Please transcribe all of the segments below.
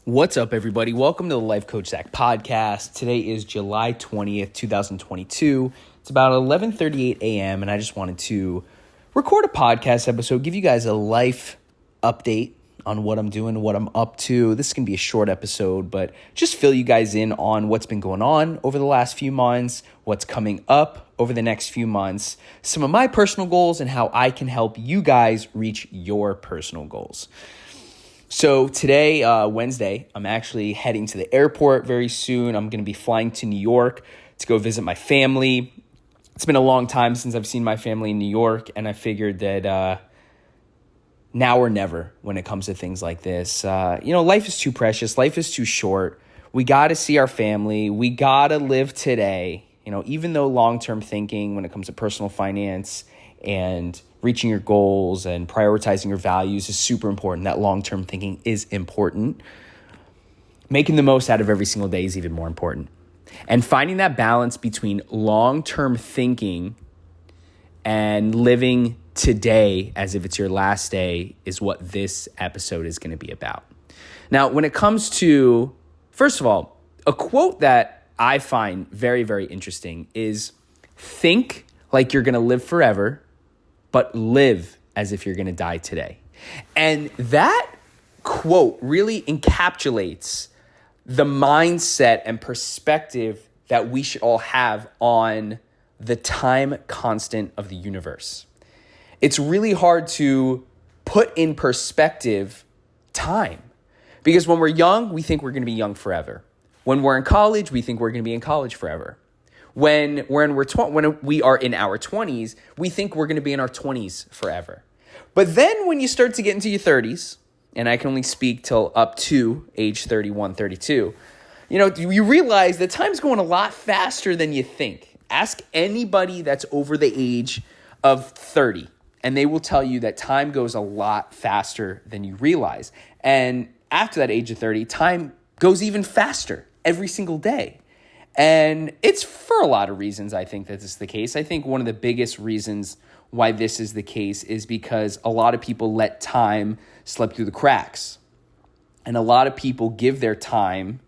What's up, everybody? Welcome to the Life Coach Zach podcast. Today is July 20th, 2022. It's about 11:38 a.m., and I just wanted to record a podcast episode, give you guys a life update on what I'm doing, what I'm up to. This is going to be a short episode, but just fill you guys in on what's been going on over the last few months, what's coming up over the next few months, some of my personal goals, and how I can help you guys reach your personal goals. So today, Wednesday, I'm actually heading to the airport very soon. I'm going to be flying to New York to go visit my family. It's been a long time since I've seen my family in New York, and I figured that now or never when it comes to things like this. Life is too precious. Life is too short. We got to see our family. We got to live today. Even though long-term thinking when it comes to personal finance and reaching your goals and prioritizing your values is super important. That long-term thinking is important. Making the most out of every single day is even more important. And finding that balance between long-term thinking and living today as if it's your last day is what this episode is going to be about. Now, when it comes to, first of all, a quote that I find very, very interesting is think like you're going to live forever, but live as if you're going to die today. And that quote really encapsulates the mindset and perspective that we should all have on the time constant of the universe. It's really hard to put in perspective time, because when we're young, we think we're going to be young forever. When we're in college, we think we're going to be in college forever. When we are in our 20s, we think we're going to be in our 20s forever. But then when you start to get into your 30s, and I can only speak till up to age 31, 32, you realize that time's going a lot faster than you think. Ask anybody that's over the age of 30, and they will tell you that time goes a lot faster than you realize. And after that age of 30, time goes even faster every single day. And it's for a lot of reasons I think that this is the case. I think one of the biggest reasons why this is the case is because a lot of people let time slip through the cracks. And a lot of people give their time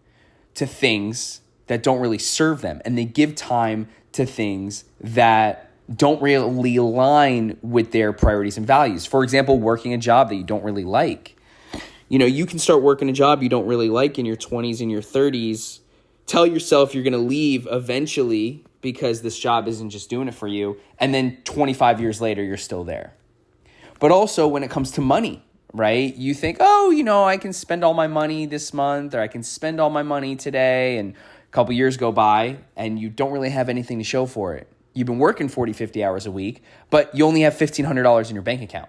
to things that don't really serve them. And they give time to things that don't really align with their priorities and values. For example, working a job that you don't really like. You can start working a job you don't really like in your 20s and your 30s. Tell yourself you're going to leave eventually because this job isn't just doing it for you. And then 25 years later, you're still there. But also when it comes to money, right? You think, I can spend all my money this month, or I can spend all my money today. And a couple years go by and you don't really have anything to show for it. You've been working 40, 50 hours a week, but you only have $1,500 in your bank account.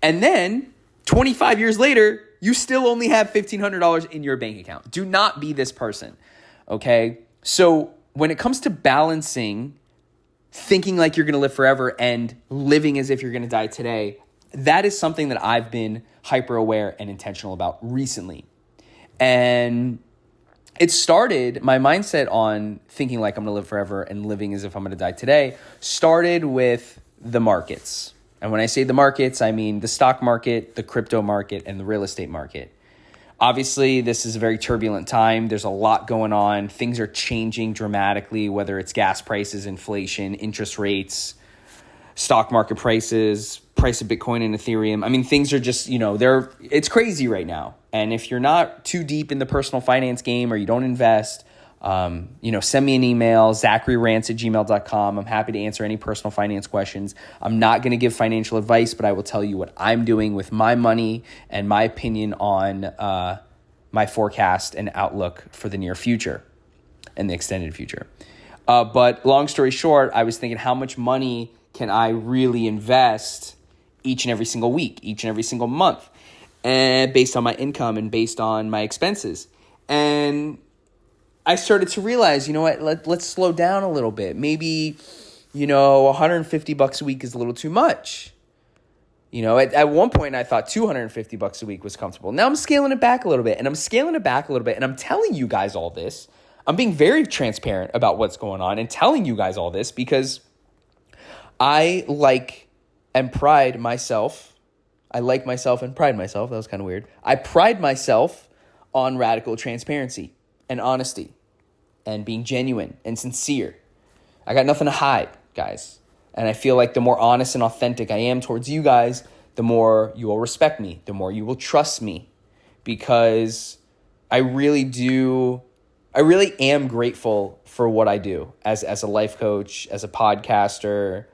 And then 25 years later, you still only have $1,500 in your bank account. Do not be this person. Okay, so when it comes to balancing thinking like you're going to live forever and living as if you're going to die today, that is something that I've been hyper aware and intentional about recently. And it started, my mindset on thinking like I'm going to live forever and living as if I'm going to die today started with the markets. And when I say the markets, I mean the stock market, the crypto market, and the real estate market. Obviously, this is a very turbulent time. There's a lot going on. Things are changing dramatically, whether it's gas prices, inflation, interest rates, stock market prices, price of Bitcoin and Ethereum. I mean, things are just, it's crazy right now. And if you're not too deep in the personal finance game or you don't invest, send me an email, zacharyrance@gmail.com. I'm happy to answer any personal finance questions. I'm not going to give financial advice, but I will tell you what I'm doing with my money and my opinion on my forecast and outlook for the near future and the extended future. But long story short, I was thinking, how much money can I really invest each and every single week, each and every single month, and based on my income and based on my expenses? And I started to realize, let's slow down a little bit. Maybe, $150 a week is a little too much. At one point I thought $250 a week was comfortable. Now I'm scaling it back a little bit, and I'm telling you guys all this. I'm being very transparent about what's going on and telling you guys all this because I like myself and pride myself. That was kind of weird. I pride myself on radical transparency and honesty and being genuine and sincere. I got nothing to hide, guys. And I feel like the more honest and authentic I am towards you guys, the more you will respect me, the more you will trust me, because I really am grateful for what I do as a life coach, as a podcaster.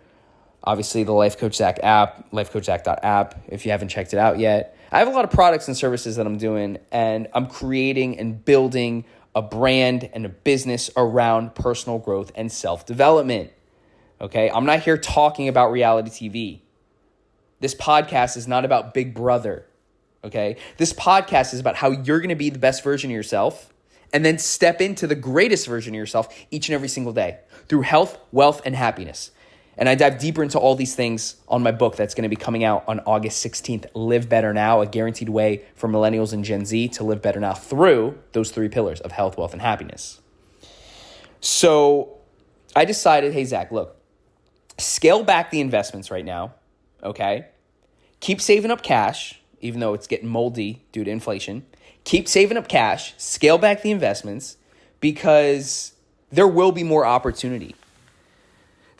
Obviously, the Life Coach Zach app, lifecoachzach.app, if you haven't checked it out yet. I have a lot of products and services that I'm doing, and I'm creating and building a brand and a business around personal growth and self-development. Okay? I'm not here talking about reality TV. This podcast is not about Big Brother. Okay? This podcast is about how you're going to be the best version of yourself and then step into the greatest version of yourself each and every single day through health, wealth, and happiness. And I dive deeper into all these things on my book that's going to be coming out on August 16th, Live Better Now, a guaranteed way for millennials and Gen Z to live better now through those 3 pillars of health, wealth, and happiness. So I decided, hey, Zach, look, scale back the investments right now, okay? Keep saving up cash, even though it's getting moldy due to inflation. Keep saving up cash, scale back the investments, because there will be more opportunity.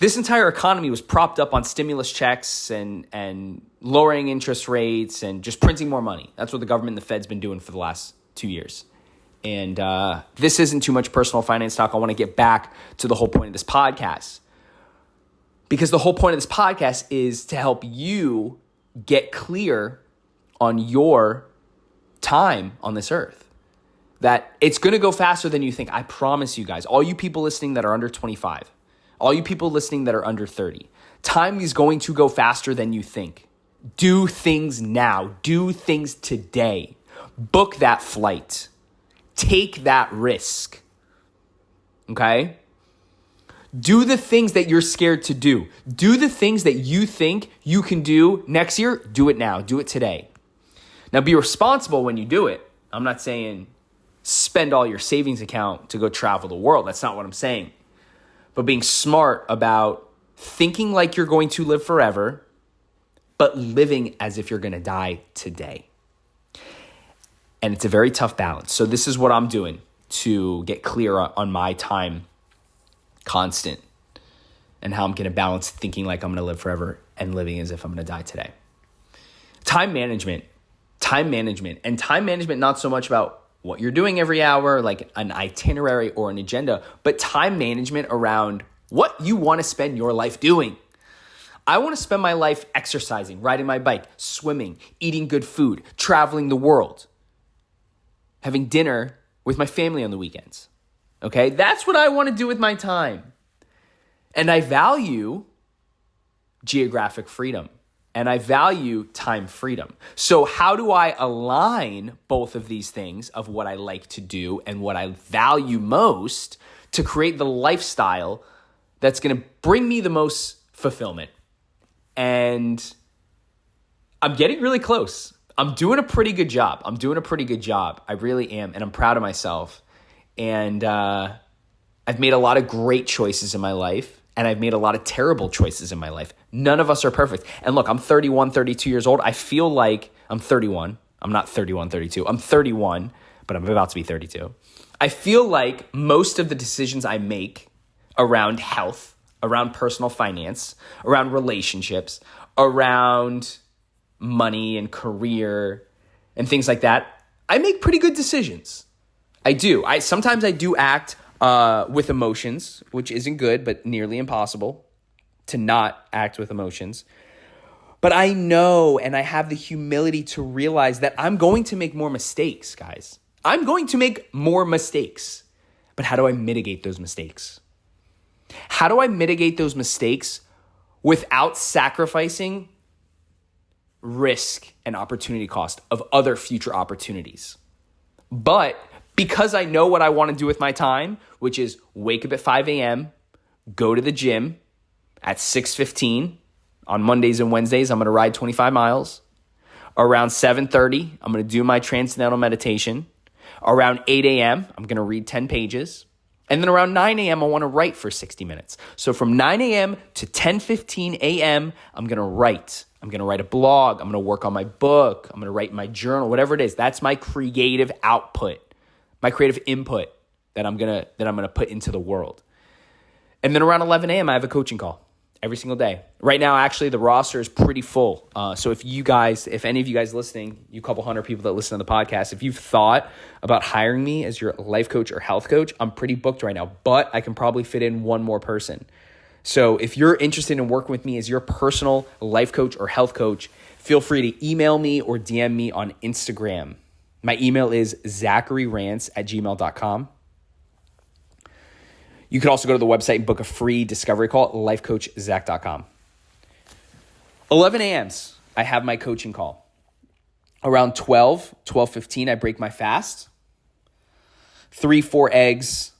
This entire economy was propped up on stimulus checks and lowering interest rates and just printing more money. That's what the government and the Fed's been doing for the last 2 years. And this isn't too much personal finance talk. I want to get back to the whole point of this podcast. Because the whole point of this podcast is to help you get clear on your time on this earth. That it's going to go faster than you think. I promise you guys, all you people listening that are under 25, all you people listening that are under 30, time is going to go faster than you think. Do things now. Do things today. Book that flight. Take that risk. Okay? Do the things that you're scared to do. Do the things that you think you can do next year. Do it now. Do it today. Now, be responsible when you do it. I'm not saying spend all your savings account to go travel the world. That's not what I'm saying. But being smart about thinking like you're going to live forever, but living as if you're going to die today. And it's a very tough balance. So this is what I'm doing to get clear on my time constant and how I'm going to balance thinking like I'm going to live forever and living as if I'm going to die today. Time management, and time management, not so much about what you're doing every hour, like an itinerary or an agenda, but time management around what you want to spend your life doing. I want to spend my life exercising, riding my bike, swimming, eating good food, traveling the world, having dinner with my family on the weekends. Okay? That's what I want to do with my time. And I value geographic freedom. And I value time freedom. So how do I align both of these things of what I like to do and what I value most to create the lifestyle that's going to bring me the most fulfillment? And I'm getting really close. I'm doing a pretty good job. I really am. And I'm proud of myself. And I've made a lot of great choices in my life. And I've made a lot of terrible choices in my life. None of us are perfect. And look, I'm 31, 32 years old. I feel like I'm 31. I'm not 31, 32. I'm 31, but I'm about to be 32. I feel like most of the decisions I make around health, around personal finance, around relationships, around money and career and things like that, I make pretty good decisions. I do. Sometimes I do act with emotions, which isn't good, but nearly impossible to not act with emotions. But I know, and I have the humility to realize that I'm going to make more mistakes, guys. I'm going to make more mistakes. But how do I mitigate those mistakes? How do I mitigate those mistakes without sacrificing risk and opportunity cost of other future opportunities? But because I know what I want to do with my time, which is wake up at 5 a.m., go to the gym at 6:15 on Mondays and Wednesdays. I'm going to ride 25 miles. Around 7:30, I'm going to do my transcendental meditation. Around 8 a.m., I'm going to read 10 pages. And then around 9 a.m., I want to write for 60 minutes. So from 9 a.m. to 10:15 a.m., I'm going to write. I'm going to write a blog. I'm going to work on my book. I'm going to write my journal, whatever it is. That's my creative output, my creative input that I'm going to put into the world. And then around 11 a.m., I have a coaching call every single day. Right now, actually, the roster is pretty full. So if any of you guys listening, you couple hundred people that listen to the podcast, if you've thought about hiring me as your life coach or health coach, I'm pretty booked right now, but I can probably fit in one more person. So if you're interested in working with me as your personal life coach or health coach, feel free to email me or DM me on Instagram. My email is zacharyrance@gmail.com. You could also go to the website and book a free discovery call at lifecoachzach.com. 11 a.m.s, I have my coaching call. Around 12:15, I break my fast. 3-4 eggs,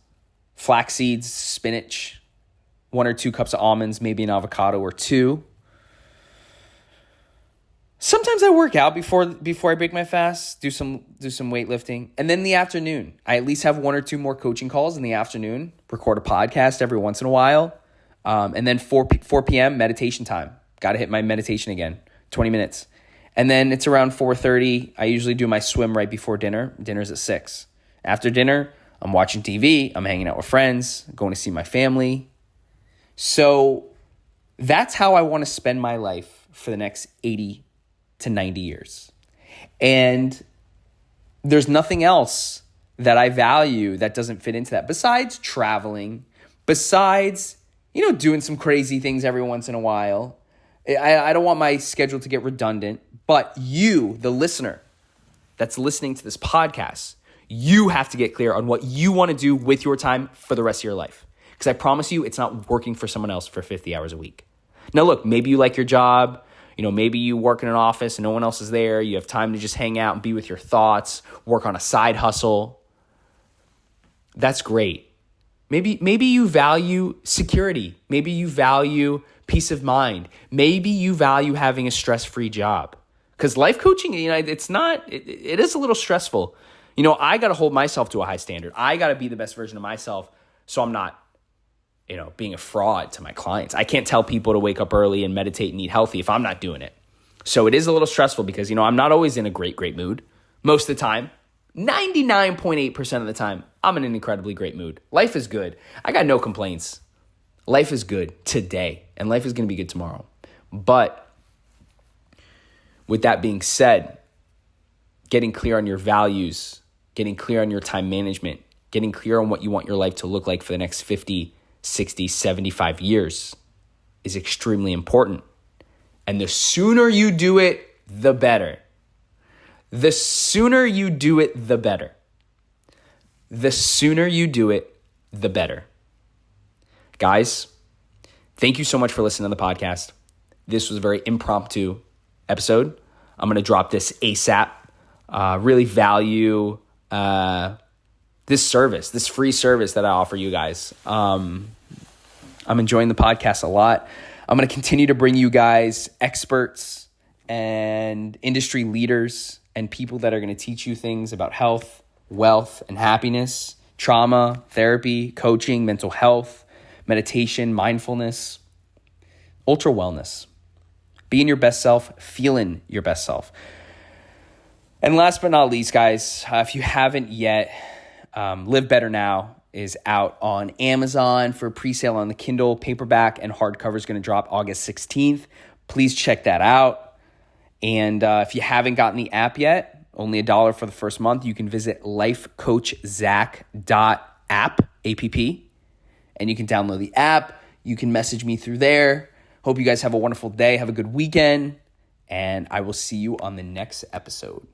flax seeds, spinach, 1 or 2 cups of almonds, maybe an avocado or 2. Sometimes I work out before I break my fast, do some weightlifting. And then in the afternoon, I at least have 1 or 2 more coaching calls in the afternoon, record a podcast every once in a while. And then 4 p.m. meditation time. Got to hit my meditation again, 20 minutes. And then it's around 4:30. I usually do my swim right before dinner. Dinner's at 6. After dinner, I'm watching TV. I'm hanging out with friends, going to see my family. So that's how I want to spend my life for the next 80 to 90 years. And there's nothing else that I value that doesn't fit into that besides traveling, besides, doing some crazy things every once in a while. I don't want my schedule to get redundant, but you, the listener that's listening to this podcast, you have to get clear on what you want to do with your time for the rest of your life. Because I promise you, it's not working for someone else for 50 hours a week. Now, look, maybe you like your job. Maybe you work in an office and no one else is there. You have time to just hang out and be with your thoughts, work on a side hustle. That's great. Maybe you value security. Maybe you value peace of mind. Maybe you value having a stress-free job. Because life coaching, it is a little stressful. I got to hold myself to a high standard. I got to be the best version of myself so I'm not being a fraud to my clients. I can't tell people to wake up early and meditate and eat healthy if I'm not doing it. So it is a little stressful because, I'm not always in a great mood. Most of the time, 99.8% of the time, I'm in an incredibly great mood. Life is good. I got no complaints. Life is good today, and life is going to be good tomorrow. But with that being said, getting clear on your values, getting clear on your time management, getting clear on what you want your life to look like for the next 50, 60, 75 years is extremely important. And the sooner you do it, the better. The sooner you do it, the better. The sooner you do it, the better. Guys, thank you so much for listening to the podcast. This was a very impromptu episode. I'm going to drop this ASAP. Really value this free service that I offer you guys. I'm enjoying the podcast a lot. I'm going to continue to bring you guys experts and industry leaders and people that are going to teach you things about health, wealth, and happiness, trauma, therapy, coaching, mental health, meditation, mindfulness, ultra wellness, being your best self, feeling your best self. And last but not least, guys, if you haven't yet, Live Better Now is out on Amazon for pre-sale on the Kindle. Paperback and hardcover is going to drop August 16th. Please check that out. And if you haven't gotten the app yet, only $1 for the first month. You can visit lifecoachzach.app, A-P-P, and you can download the app. You can message me through there. Hope you guys have a wonderful day. Have a good weekend, and I will see you on the next episode.